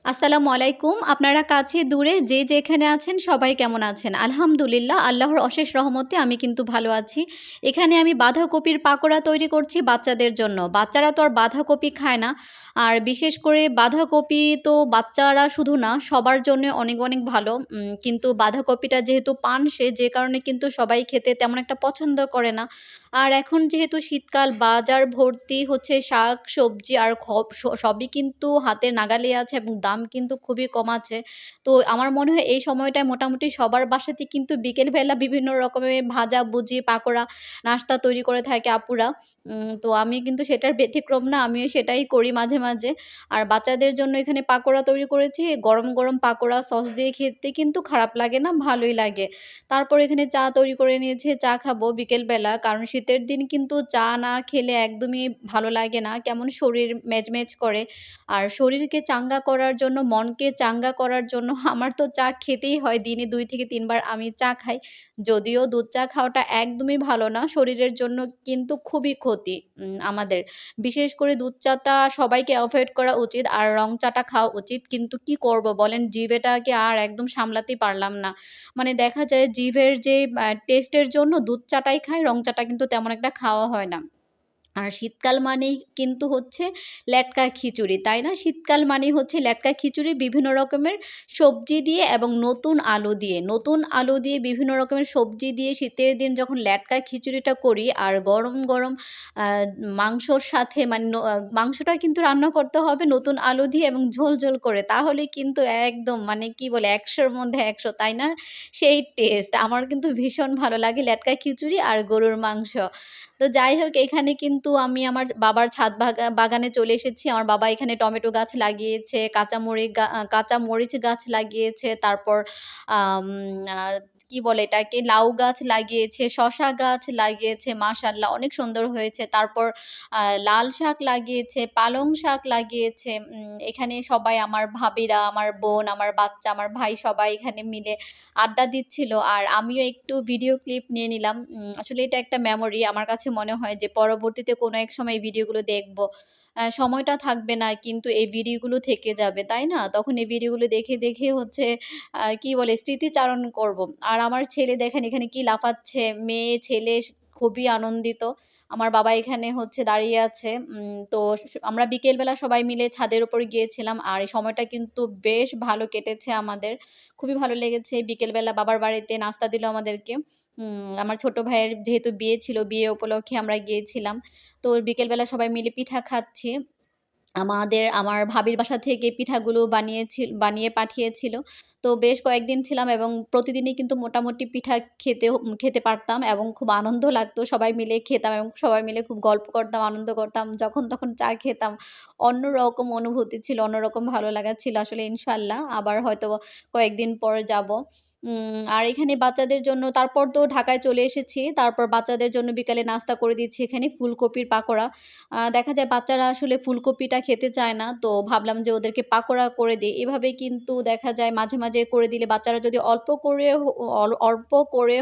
আসসালামু আলাইকুম। আপনারা কাছে দূরে যে যেখানে আছেন সবাই কেমন আছেন? আলহামদুলিল্লাহ আল্লাহর অশেষ রহমতে আমি কিন্তু ভালো আছি। এখানে আমি বাঁধাকপির পাকোড়া তৈরি করছি বাচ্চাদের জন্য। বাচ্চারা তো আর বাঁধাকপি খায় না। আর বিশেষ করে বাঁধাকপি তো বাচ্চারা শুধু না সবার জন্য অনেক, অনেক ভালো। কিন্তু বাঁধাকপিটা যেহেতু পানসে যে কারণে কিন্তু সবাই খেতে তেমন একটা পছন্দ করে না। আর এখন যেহেতু শীতকাল বাজার ভর্তি হচ্ছে শাক, সবজি আর সবই কিন্তু হাতের নাগালে আছে এবং দাম কিন্তু খুবই কম আছে। তো আমার মনে হয় এই সময়টায় মোটামুটি সবার বাসাতেই কিন্তু বিকেলবেলা বিভিন্ন রকমের ভাজা-ভুজি, পাকোড়া, নাস্তা তৈরি করে থাকে আপুরা। তো আমি কিন্তু সেটার ব্যতিক্রম না। আমিও সেটাই করি মাঝে, মাঝে। আর বাচ্চাদের জন্য এখানে পাকোড়া তৈরি করেছি। গরম, গরম পাকোড়া সস দিয়ে খেতে কিন্তু খারাপ লাগে না, ভালোই লাগে। তারপর এখানে চা তৈরি করে নিয়েছি, চা খাবো বিকেলবেলা। কারণ শীতের দিন কিন্তু চা না খেলে একদমই ভালো লাগে না। কেমন শরীর ম্যাজম্যাজ করে। আর শরীরকে চাঙ্গা করার জন্য, মনকে চাঙ্গা করার জন্য আমার তো চা খেতেই হয়। দিনে ২ থেকে ৩ বার আমি চা খাই। যদিও দুধ চা খাওয়াটা একদমই ভালো না। শরীরের জন্য কিন্তু খুবই ক্ষতি আমাদের। বিশেষ করে দুধ চাটা সবাইকে এভয়েড করা উচিত। আর রং চাটা খাওয়া উচিত। কিন্তু কি করব বলেন? জিভেটাকে আর একদম সামলাতেই পারলাম না। মানে দেখা যায় জিভের যে টেস্টের জন্য দুধ চাটাই খাই, রং চাটা কিন্তু তেমন একটা খাওয়া হয় না। আর শীতকাল মানেই কিন্তু হচ্ছে লেটকা খিচুড়ি, তাই না? শীতকাল মানেই হচ্ছে লেটকা খিচুড়ি বিভিন্ন রকমের সবজি দিয়ে এবং নতুন আলু দিয়ে। নতুন আলু দিয়ে বিভিন্ন রকমের সবজি দিয়ে শীতের দিন যখন লেটকা খিচুড়িটা করি আর গরম, গরম আ মাংসর সাথে মানে মাংসটা কিন্তু রান্না করতে হবে নতুন আলু দিয়ে এবং ঝোল, ঝোল করে। তাহলে কিন্তু একদম মানে কি বলে ১০০ র মধ্যে ১০০ তাই না? সেই টেস্ট। আমার কিন্তু ভীষণ ভালো লাগে লেটকা খিচুড়ি আর গরুর মাংস। তো যাই হোক এখানে কিন্তু আমি আমার বাবার ছাদ বাগানে চলে এসেছি। আমার বাবা এখানে টমেটো গাছ লাগিয়েছে, কাঁচা মরিচ গাছ লাগিয়েছে। তারপর আম আ কি বলে এটাকে? লাউ গাছ লাগিয়েছে, শসা গাছ লাগিয়েছে। মাশাআল্লাহ অনেক সুন্দর হয়েছে। তারপর লাল শাক লাগিয়েছে, পালং শাক লাগিয়েছে। এখানে সবাই আমার ভাবিরা, আমার বোন, আমার বাচ্চা, আমার ভাই সবাই এখানে মিলে আড্ডা দিচ্ছিল। আর আমিও একটু ভিডিও ক্লিপ নিয়ে নিলাম। আসলে এটা একটা মেমোরি। আমার কাছে মনে হয় যে পরবর্তীতে কোনো এক সময় এই ভিডিওগুলো দেখব। সময়টা থাকবে না কিন্তু এই ভিডিওগুলো থেকে যাবে, তাই না? তখন এই ভিডিওগুলো দেখে, দেখে হচ্ছে কি বলে স্মৃতিচারণ করব। আর আমার ছেলে দেখেন এখানে কি লাফাচ্ছে। মেয়ে, ছেলে খুবই আনন্দিত। আমার বাবা এখানে হচ্ছে দাঁড়িয়ে আছে। তো আমরা বিকেলবেলা সবাই মিলে ছাদের উপর গিয়েছিলাম। আর এই সময়টা কিন্তু বেশ ভালো কেটেছে আমাদের। খুবই ভালো লেগেছে। বিকেলবেলা বাবার বাড়িতে নাস্তা দিল আমাদেরকে। আমার ছোট ভাইয়ের যেহেতু বিয়ে ছিল, বিয়ে উপলক্ষে আমরা গিয়েছিলাম। তো বিকেলবেলা সবাই মিলে পিঠা খাচ্ছি। আমার ভাবির বাসা থেকে পিঠাগুলো বানিয়ে পাঠিয়েছিল। তো বেশ কয়েকদিন ছিলাম এবং প্রতিদিনই কিন্তু মোটামুটি পিঠা খেতে পারতাম এবং খুব আনন্দ লাগতো। সবাই মিলে খেতাম এবং সবাই মিলে খুব গল্প করতাম, আনন্দ করতাম। যখন তখন চা খেতাম। অন্যরকম অনুভূতি ছিল, অন্যরকম ভালো লাগা ছিল। আসলে ইনশাআল্লাহ আবার হয়তো কয়েকদিন পর যাব। আর এখানে বাচ্চাদের জন্য তারপর তো ঢাকায় চলে এসেছি। তারপর বাচ্চাদের জন্য বিকালে নাস্তা করে দিচ্ছি এখানে ফুলকপির পাকোড়া। দেখা যায় বাচ্চারা আসলে ফুলকপিটা খেতে চায় না। তো ভাবলাম যে ওদেরকে পাকোড়া করে দেই। এভাবে কিন্তু দেখা যায় মাঝে, মাঝে করে দিলে বাচ্চারা যদি অল্প করে